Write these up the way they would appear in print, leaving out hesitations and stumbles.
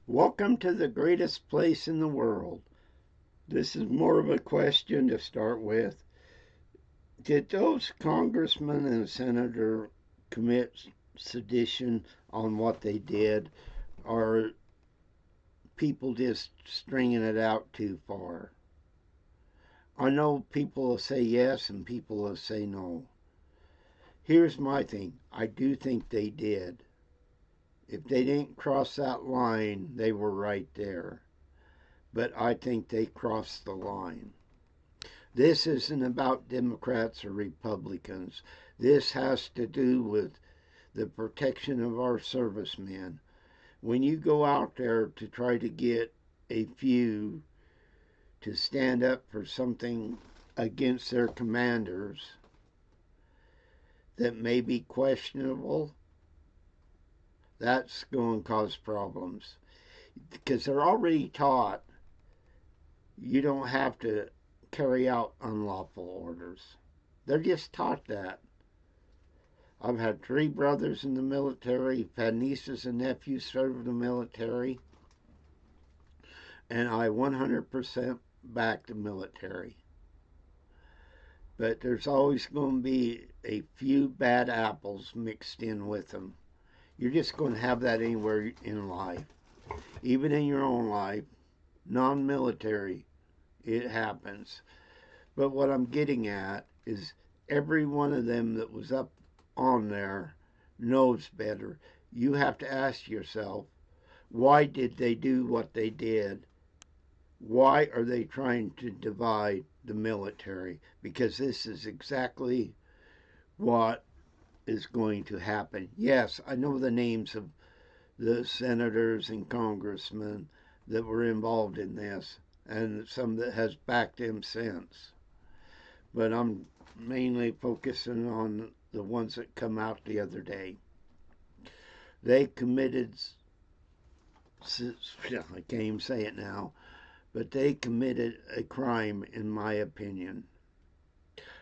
Welcome to the greatest place in the world. This is more of a question to start with. Did those congressmen and senator commit sedition on what they did, or people just stringing it out too far? I know people will say yes and people will say no. Here's my thing. I do think they did. If they didn't cross that line, they were right there. But I think they crossed the line. This isn't about Democrats or Republicans. This has to do with the protection of our servicemen. When you go out there to try to get a few to stand up for something against their commanders that may be questionable, that's going to cause problems. Because they're already taught you don't have to carry out unlawful orders. They're just taught that. I've had three brothers in the military, had nieces and nephews serve in the military, and I 100% back the military. But there's always going to be a few bad apples mixed in with them. You're just going to have that anywhere in life, even in your own life, non military. It happens. But what I'm getting at is every one of them that was up on there knows better. You have to ask yourself, why did they do what they did? Why are they trying to divide the military? Because this is exactly what is going to happen. Yes, I know the names of the senators and congressmen that were involved in this, and some that has backed them since. But I'm mainly focusing on the ones that come out the other day. They committed, I can't even say it now, but they committed a crime, in my opinion.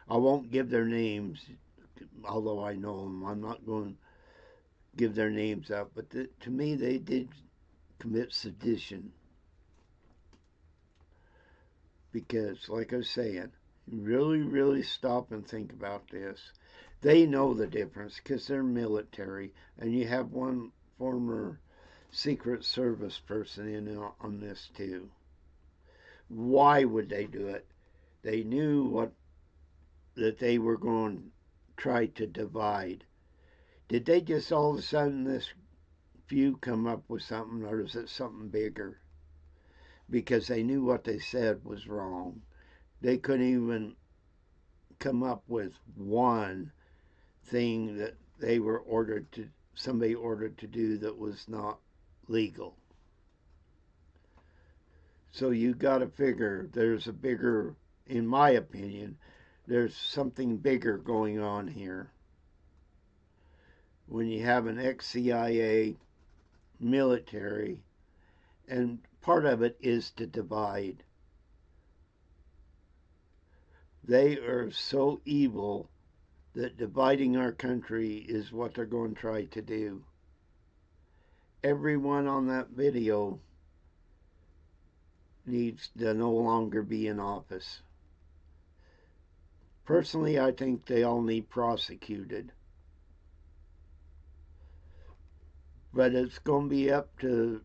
I won't give their names, although I know them. I'm not going to give their names out, but to me, they did commit sedition. Because, like I was saying, really, really stop and think about this. They know the difference because they're military, and you have one former Secret Service person in on this too. Why would they do it? They knew what that they were going to try to divide. Did they just all of a sudden this few come up with something, or is it something bigger? Because they knew what they said was wrong. They couldn't even come up with one thing that they were ordered to somebody ordered to do that was not legal. So you got to figure there's a bigger, in my opinion, there's something bigger going on here. When you have an ex-CIA military, and part of it is to divide. They are so evil that dividing our country is what they're going to try to do. Everyone on that video needs to no longer be in office. Personally, I think they all need prosecuted. But it's going to be up to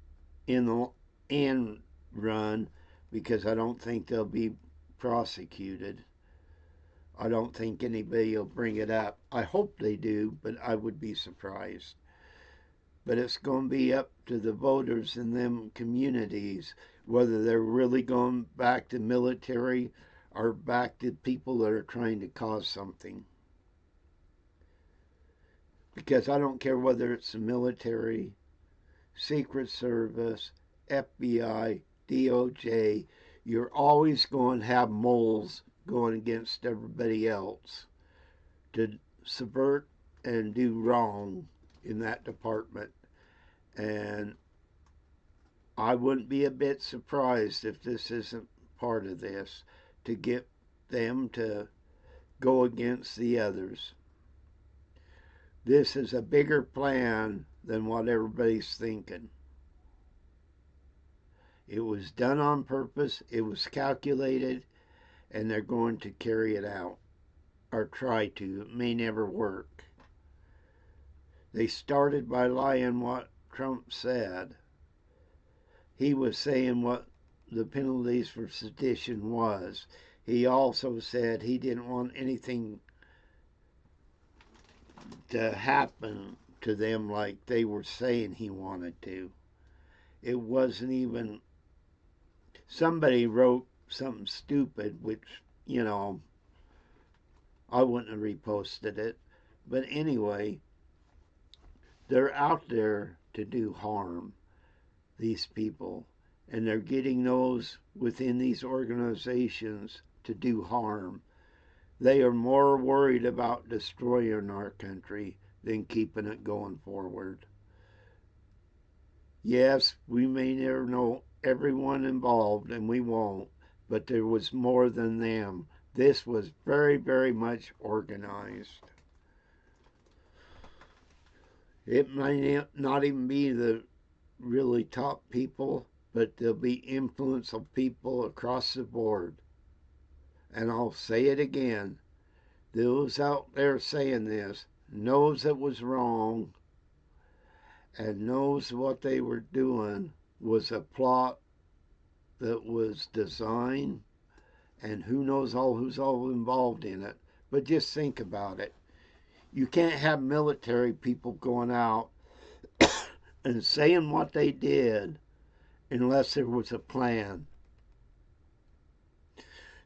in the end run because I don't think they'll be prosecuted. I don't think anybody will bring it up. I hope they do, but I would be surprised. But it's going to be up to the voters in them communities whether they're really going back to military or back to people that are trying to cause something. Because I don't care whether it's the military, Secret Service, FBI, DOJ, you're always going to have moles going against everybody else to subvert and do wrong in that department. And I wouldn't be a bit surprised if this isn't part of this to get them to go against the others. This is a bigger plan than what everybody's thinking. It was done on purpose, it was calculated, and they're going to carry it out or try to. It may never work. They started by lying what Trump said. He was saying what the penalties for sedition was. He also said he didn't want anything to happen to them like they were saying he wanted to. It wasn't even, somebody wrote something stupid, which, I wouldn't have reposted it. But anyway, they're out there to do harm, these people. And they're getting those within these organizations to do harm. They are more worried about destroying our country than keeping it going forward. Yes, we may never know everyone involved, and we won't, but there was more than them. This was very, very much organized. It may not even be the really top people, but there'll be influential people across the board. And I'll say it again, those out there saying this knows it was wrong and knows what they were doing was a plot that was designed, and who knows who's all involved in it. But just think about it. You can't have military people going out and saying what they did unless there was a plan.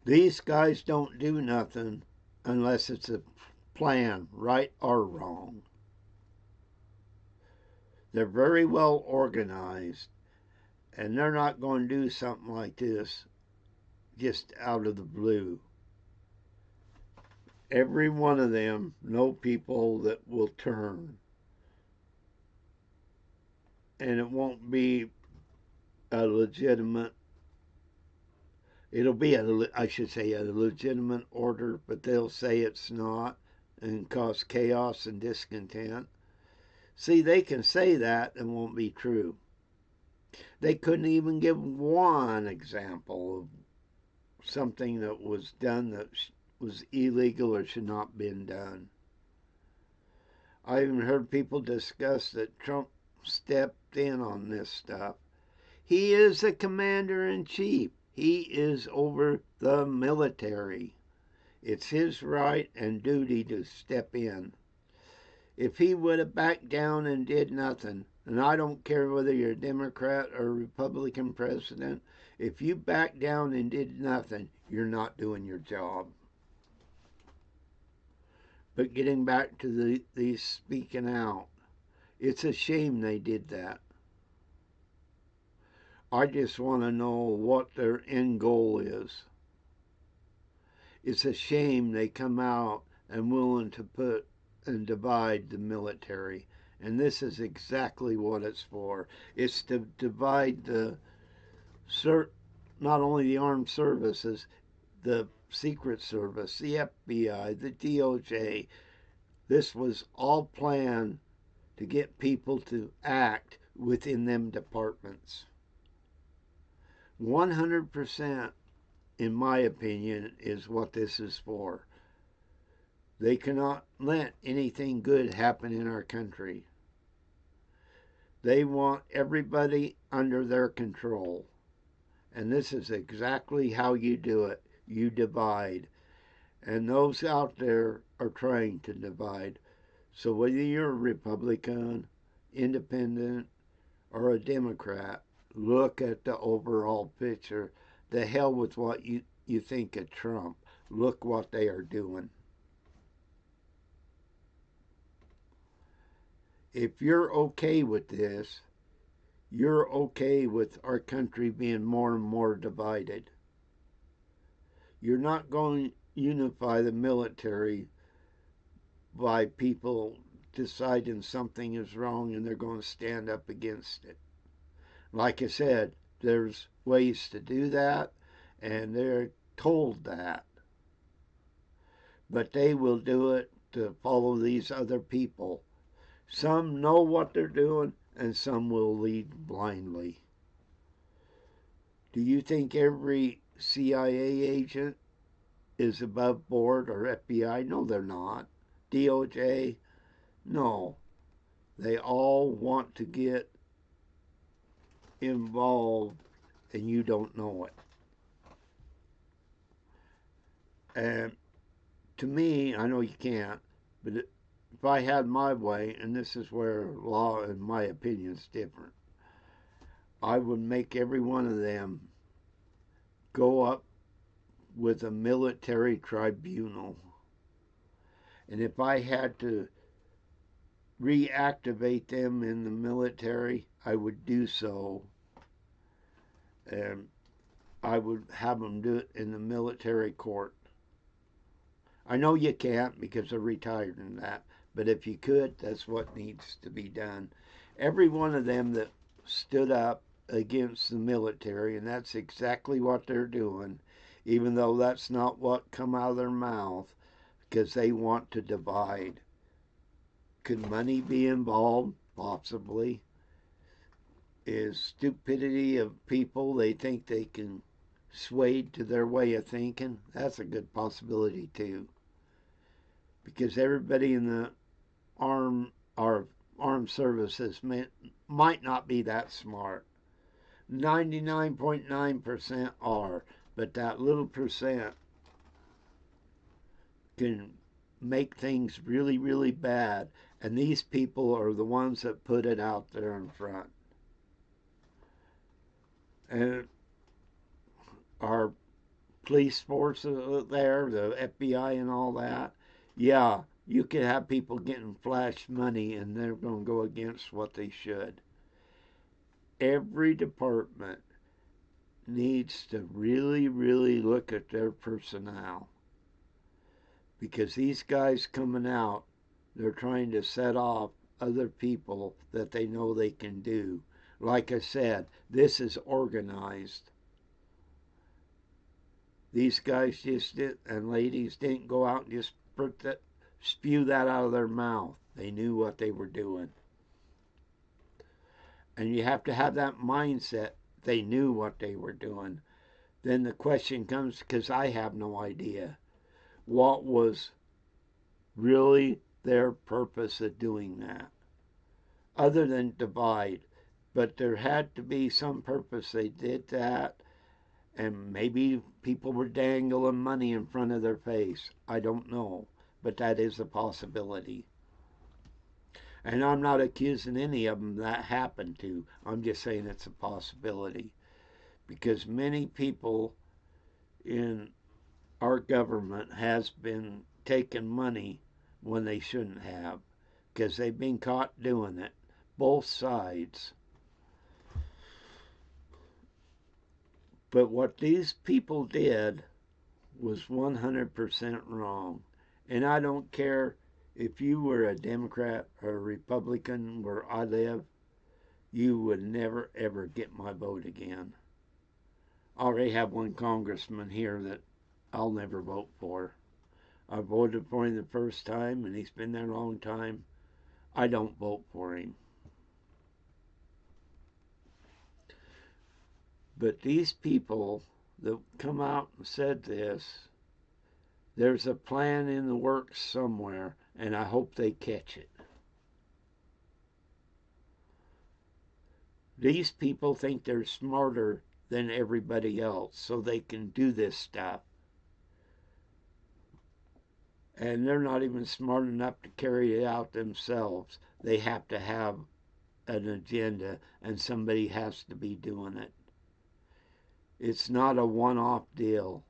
These guys don't do nothing unless it's a plan, right or wrong. They're very well organized, and they're not going to do something like this just out of the blue. Every one of them know people that will turn, and it won't be a legitimate, it'll be I should say a legitimate order, but they'll say it's not and cause chaos and discontent. See, they can say that and won't be true. They couldn't even give one example of something that was done that was illegal or should not have been done. I even heard people discuss that Trump stepped in on this stuff. He is the commander in chief. He is over the military. It's his right and duty to step in. If he would have backed down and did nothing, and I don't care whether you're a Democrat or a Republican president, if you back down and did nothing, you're not doing your job. But getting back to these speaking out, it's a shame they did that. I just want to know what their end goal is. It's a shame they come out and willing to put and divide the military. And this is exactly what it's for. It's to divide not only the armed services, the Secret Service, the FBI, the DOJ. This was all planned to get people to act within them departments. 100%, in my opinion, is what this is for. They cannot let anything good happen in our country. They want everybody under their control. And this is exactly how you do it. You divide. And those out there are trying to divide. So whether you're a Republican, independent, or a Democrat, look at the overall picture. The hell with what you think of Trump. Look what they are doing. If you're okay with this, you're okay with our country being more and more divided. You're not going to unify the military by people deciding something is wrong and they're going to stand up against it. Like I said, there's ways to do that, and they're told that. But they will do it to follow these other people. Some know what they're doing, and some will lead blindly. Do you think every CIA agent is above board or FBI? No, they're not. DOJ? No. They all want to get involved and you don't know it. And to me, I know you can't, but if I had my way, and this is where law, in my opinion, is different, I would make every one of them go up with a military tribunal. And if I had to reactivate them in the military, I would do so. And I would have them do it in the military court. I know you can't because they're retired and that, but if you could, that's what needs to be done. Every one of them that stood up against the military, and that's exactly what they're doing, even though that's not what come out of their mouth, because they want to divide. Could money be involved? Possibly. Is stupidity of people they think they can sway to their way of thinking? That's a good possibility too. Because everybody in the arm our armed services might not be that smart. 99.9% are, but that little percent can make things really, really bad. And these people are the ones that put it out there in front. And our police force there, the FBI and all that, yeah, you could have people getting flash money and they're going to go against what they should. Every department needs to really, really look at their personnel because these guys coming out, they're trying to set off other people that they know they can do. Like I said, this is organized. These guys just did, and ladies didn't go out and just spew that out of their mouth. They knew what they were doing. And you have to have that mindset. They knew what they were doing. Then the question comes, because I have no idea, what was really their purpose of doing that? Other than divide. But there had to be some purpose they did that. And maybe people were dangling money in front of their face. I don't know. But that is a possibility. And I'm not accusing any of them that happened to. I'm just saying it's a possibility. Because many people in our government has been taking money when they shouldn't have. Because they've been caught doing it. Both sides. But what these people did was 100% wrong. And I don't care if you were a Democrat or a Republican where I live, you would never ever get my vote again. I already have one congressman here that I'll never vote for. I voted for him the first time and he's been there a long time. I don't vote for him. But these people that come out and said this, there's a plan in the works somewhere, and I hope they catch it. These people think they're smarter than everybody else, so they can do this stuff. And they're not even smart enough to carry it out themselves. They have to have an agenda, and somebody has to be doing it. It's not a one-off deal.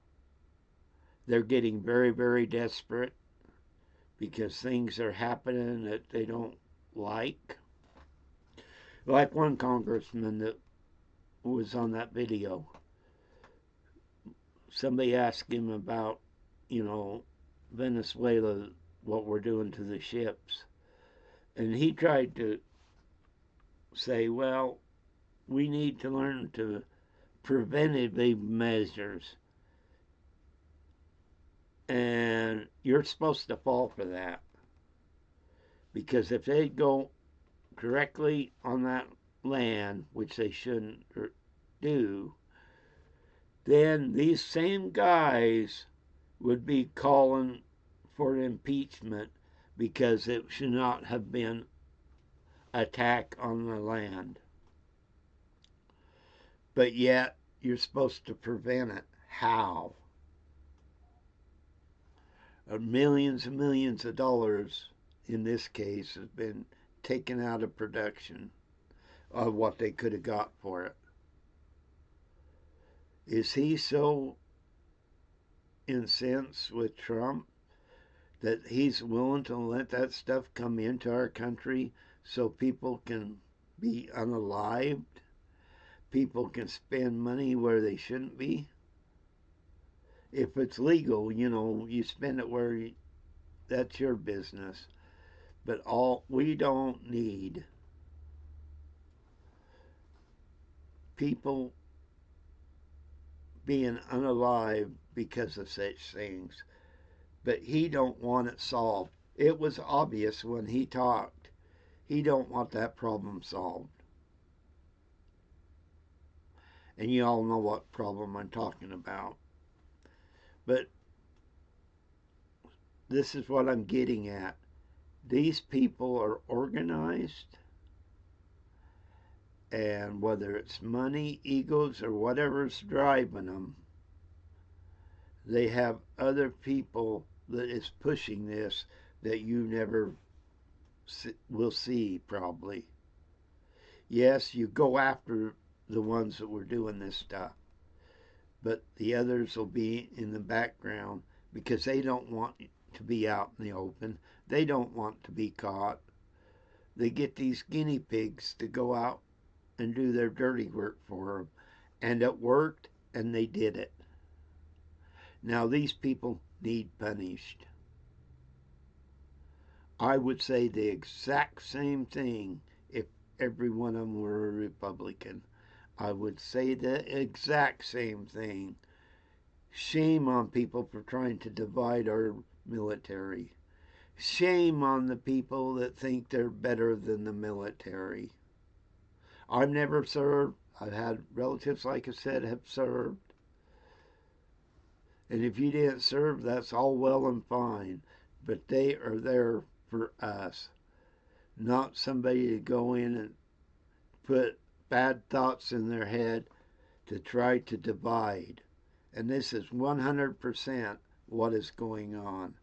They're getting very, very desperate because things are happening that they don't like. Like one congressman that was on that video. Somebody asked him about, Venezuela, what we're doing to the ships. And he tried to say, well, we need to learn to preventative measures. And you're supposed to fall for that. Because if they go correctly on that land, which they shouldn't do, then these same guys would be calling for impeachment because it should not have been attack on the land. But yet, you're supposed to prevent it. How? Millions and millions of dollars, in this case, has been taken out of production of what they could have got for it. Is he so incensed with Trump that he's willing to let that stuff come into our country so people can be unalived? People can spend money where they shouldn't be? If it's legal, you spend it where that's your business. But all we don't need people being unalive because of such things. But he don't want it solved. It was obvious when he talked. He don't want that problem solved. And you all know what problem I'm talking about. But this is what I'm getting at. These people are organized, and whether it's money, egos, or whatever's driving them, they have other people that is pushing this that you never will see probably. Yes, you go after the ones that were doing this stuff, but the others will be in the background because they don't want to be out in the open. They don't want to be caught. They get these guinea pigs to go out and do their dirty work for them. And it worked, and they did it. Now, these people need punished. I would say the exact same thing if every one of them were a Republican. I would say the exact same thing. Shame on people for trying to divide our military. Shame on the people that think they're better than the military. I've never served. I've had relatives, like I said, have served. And if you didn't serve, that's all well and fine. But they are there for us, not somebody to go in and put bad thoughts in their head to try to divide. And this is 100% what is going on.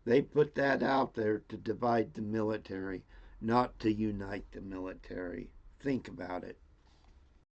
They put that out there to divide the military, not to unite the military. Think about it.